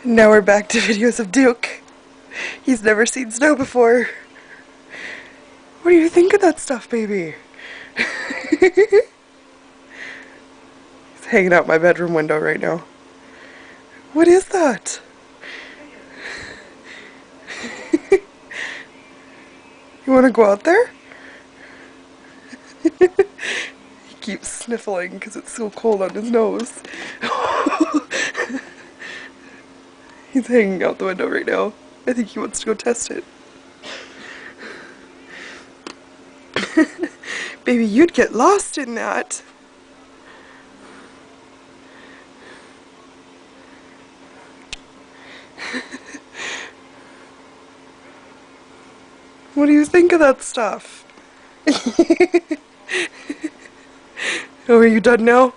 Now we're back to videos of Duke. He's never seen snow before. What do you think of that stuff, baby? He's hanging out my bedroom window right now. What is that? You want to go out there? He keeps sniffling because it's so cold on his nose. He's hanging out the window right now. I think he wants to go test it. Baby, you'd get lost in that. What do you think of that stuff? Oh, are you done now?